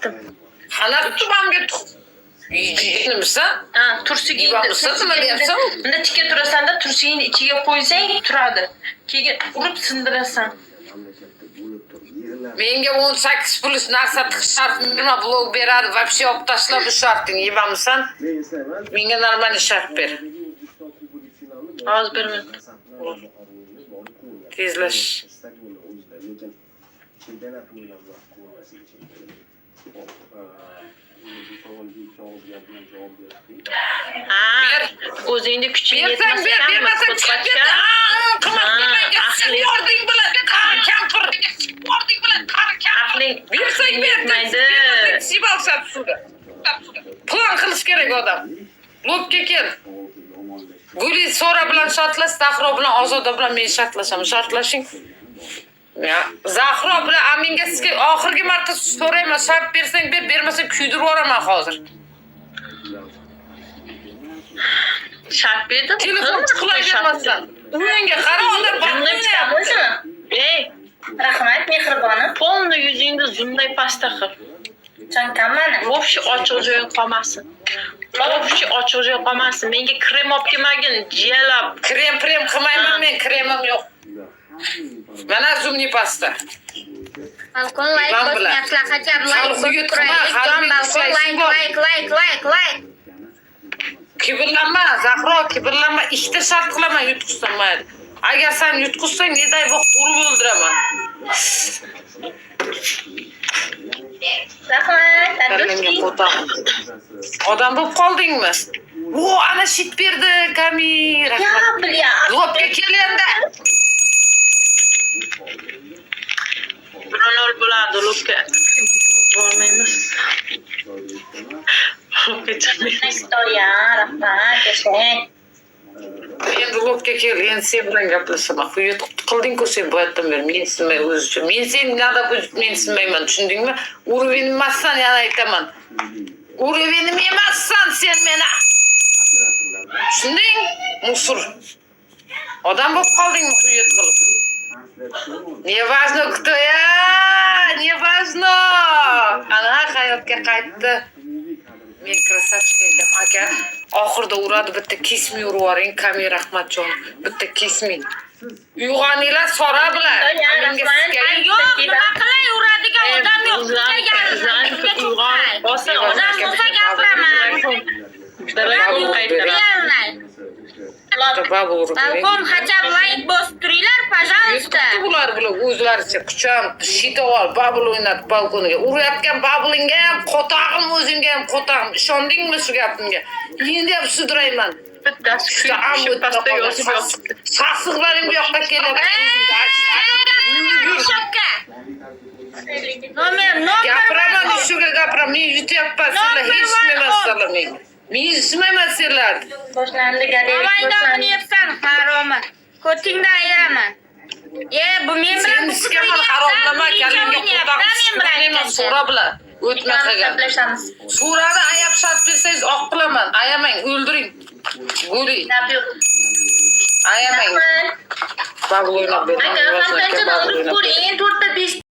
aytdim. Qanaqa tubamga yeymisan? Ha, tursiga nima deyapsan? Bunda tikka turasanda tursigini ichiga qo'ysang turadi. Keyin urib sindirasan. Menga 18+ narsa tiqish shartmi? Nima blog beradi, вообще olib tashlab bu shartini yeyapsan? Menga normal shart ber. Hozir berman. Tezlash. O'zingni kuching Bersan ber, bermasan chiqib ket. Qimmat bermanga yording bilan kampir. Yording bilan Aqling bersang bermaydi. Sibalsat suda. Plan qilish kerak odam. Lobga kel. Guli Sora bilan shartlash, Zahro bilan Ozoda bilan men shartlashaman. Shartlashing. Ya, Zahro bilan Aminga sizga oxirgi marta so'rayman, shart bersang ber, bermasa kuydirib yuboraman hozir. Shart berdim. Telefon qilavermasdan. Menga qara odam bo'lsa. Ey, rahmat mehribonim. Polni yuzingni zumday pasta qil. Chankamani. Вообще ochiq joy qolmasin. Вообще ochiq joy qolmasin. Menga krem olib kelmagin, jelab. Krem qilmayman men, kremim yo'q. Mana zumli pasta. Balkon like bosmayapsizlar, qachon like turaylik, like. Kibrlanma, Zahro, kibrlanma. Ikkita shart qilaman yutqizsam mayli. Agar sen yutqizsang, neday vaqt urib o'ldiraman. Rahmat, Odam bo'lib qoldingmi? O, ana shit berdi, Kami, rahmat. Lobga kelganda. Bironol bo'ladi lobga. Bormaymiz. Lobga chiqmaymiz. Stoya, rahmat, yashang. Endi lobga kel, endi sen bilan gaplashaman. Quyut qilding-ku sen bu yerdan beri. Men sinmay o'z uchun. Men sen nada bu men sinmayman, tushundingmi? Uruvenim emassan, yana aytaman. Uruvenim emassan sen meni. Tushunding? Musur. Odam bo'lib qoldingmi quyut qilib? Не важно кто я, не важно. Ana hayotga qaytdi. Men krasavchik ekan, aka. Oxirida uradi, bitta kesmi urib yuboring, Kamil Rahmatjon. Bitta kesmi. Uyg'oninglar Sora bilan. Yo'q, nima qilay, uradigan odam yo'q. Uyg'on, bosa Odam bo'lsa gapiraman. Balkon hachab like bosib turinglar, пожалуйста. Bular o'zlaricha kucham, shitol, babul o'ynab balkoniga. Urayotgan babulingga ham qotag'im, o'zimga ham qotag'im. Ishondingmi shu gapimga? Endi ham sudrayman. bittasi pasta yozib yotibdi. Sassiqlaring bu yoqqa kelyapti. Shopka. Nomer. Gapiraman, shuga gapiraman. Men yutyapman, sizlar hech nima emaslar menga. Men ismayman sizlar. Boshlandi gadaylik. Mamangdan yeyapsan, haromi. Ko'tingdan ayiraman. Bu men bilan Sen iskaman haromlama, kalingga qotaqim Sura bilan. O'tma qilgan. Surani ayab shart bersangiz oq qilaman. Ayamang, o'ldiring. Guli. Ayamang. Babul o'ynab beraman. Aka, qancha o'lib ko'ring, 4 ta 5